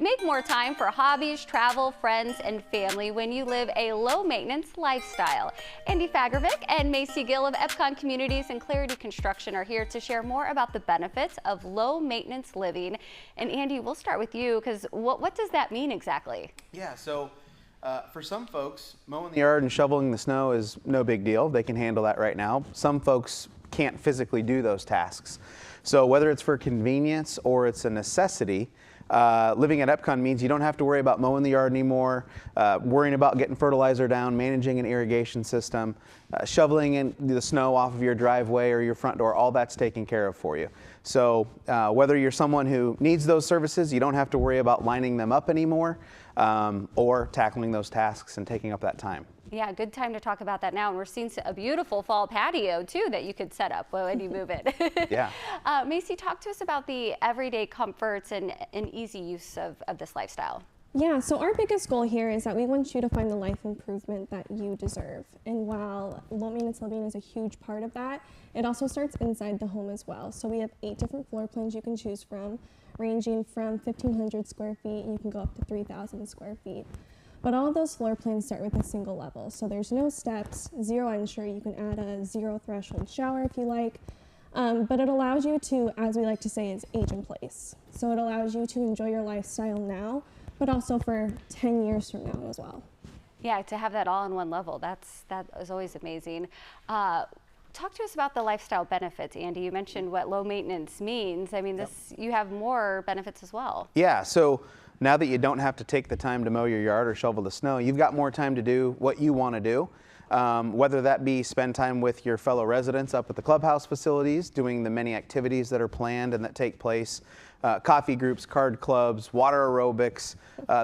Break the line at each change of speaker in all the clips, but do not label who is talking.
Make more time for hobbies, travel, friends, and family when you live a low-maintenance lifestyle. Andy Fagervik and Macy Gill of Epcon Communities and Clarity Construction are here to share more about the benefits of low-maintenance living. And Andy, we'll start with you, because what does that mean exactly?
Yeah, so for some folks, mowing the yard and shoveling the snow is no big deal. They can handle that right now. Some folks can't physically do those tasks. So whether it's for convenience or it's a necessity, living at Epcon means you don't have to worry about mowing the yard anymore, worrying about getting fertilizer down, managing an irrigation system, shoveling in the snow off of your driveway or your front door. All that's taken care of for you. So whether you're someone who needs those services, you don't have to worry about lining them up anymore, or tackling those tasks and taking up that time.
Yeah, good time to talk about that now. And we're seeing a beautiful fall patio too that you could set up when you move it.
Yeah.
Macy, talk to us about the everyday comforts and easy use of this lifestyle.
Yeah, so our biggest goal here is that we want you to find the life improvement that you deserve. And while low maintenance living is a huge part of that, it also starts inside the home as well. So we have 8 different floor plans you can choose from, ranging from 1,500 square feet, and you can go up to 3,000 square feet. But all of those floor plans start with a single level. So there's no steps, zero entry. You can add a zero threshold shower if you like. But it allows you to, as we like to say, is age in place. So it allows you to enjoy your lifestyle now, but also for 10 years from now as well.
Yeah, to have that all in one level, that is always amazing. Talk to us about the lifestyle benefits, Andy. You mentioned what low maintenance means. I mean, you have more benefits as well.
Yeah, so now that you don't have to take the time to mow your yard or shovel the snow, you've got more time to do what you want to do. Whether that be spend time with your fellow residents up at the clubhouse facilities, doing the many activities that are planned and that take place, coffee groups, card clubs, water aerobics.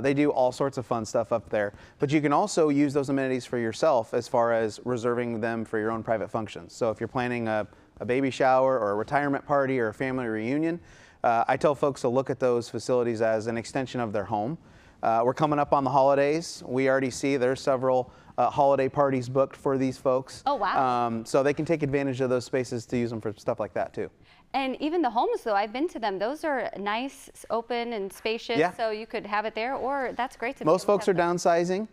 They do all sorts of fun stuff up there. But you can also use those amenities for yourself as far as reserving them for your own private functions. So if you're planning a baby shower or a retirement party or a family reunion, I tell folks to look at those facilities as an extension of their home. We're coming up on the holidays. We already see there's several holiday parties booked for these folks.
Oh, wow.
So they can take advantage of those spaces to use them for stuff like that too.
And even the homes, though, I've been to them. Those are nice, open, and spacious.
Yeah.
So you could have it there, or that's great to
Most folks are downsizing.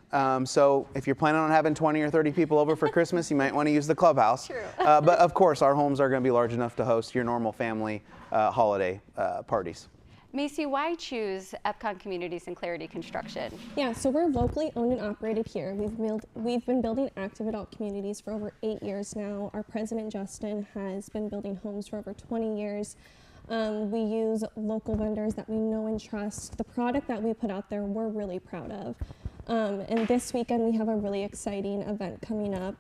So if you're planning on having 20 or 30 people over for Christmas, you might want to use the clubhouse.
True.
But of course, our homes are going to be large enough to host your normal family holiday parties.
Macy, why choose Epcon Communities and Clarity Construction?
Yeah, so we're locally owned and operated here. We've been building active adult communities for over 8 years now. Our president, Justin, has been building homes for over 20 years. We use local vendors that we know and trust. The product that we put out there, we're really proud of. And this weekend, we have a really exciting event coming up.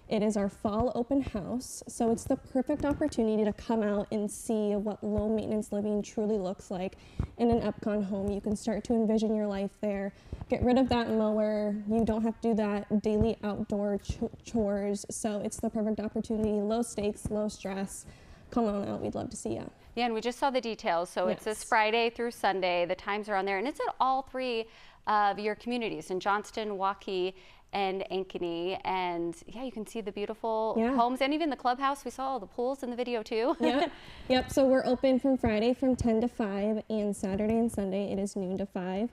It is our fall open house, so it's the perfect opportunity to come out and see what low maintenance living truly looks like in an Epcon home. You can start to envision your life there. Get rid of that mower. You don't have to do that daily outdoor chores, so it's the perfect opportunity. Low stakes, low stress. Come on out, we'd love to see you.
Yeah, and we just saw the details, so
Yes.
It's this Friday through Sunday. The times are on there, and it's at all 3 of your communities in Johnston, Waukee, and Ankeny. And yeah, you can see the beautiful homes and even the clubhouse. We saw all the pools in the video too.
Yep. So we're open from Friday from 10 to 5, and Saturday and Sunday it is noon to 5.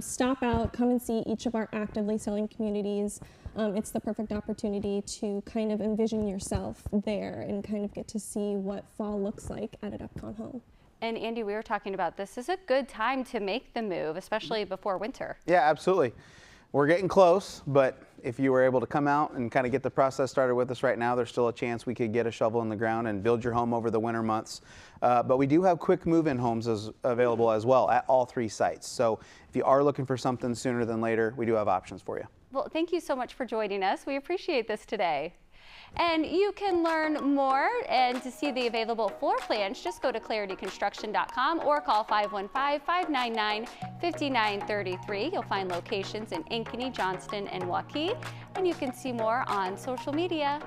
Stop out, come and see each of our actively selling communities. It's the perfect opportunity to kind of envision yourself there and kind of get to see what fall looks like at an Epcon home.
And Andy, we were talking about this is a good time to make the move, especially before winter.
Yeah, absolutely. We're getting close, but if you were able to come out and kind of get the process started with us right now, there's still a chance we could get a shovel in the ground and build your home over the winter months. But we do have quick move-in homes available as well at all 3 sites. So if you are looking for something sooner than later, we do have options for you.
Well, thank you so much for joining us. We appreciate this today. And you can learn more and to see the available floor plans, just go to clarityconstruction.com or call 515-599-5933. You'll find locations in Ankeny, Johnston, and Waukee, and you can see more on social media.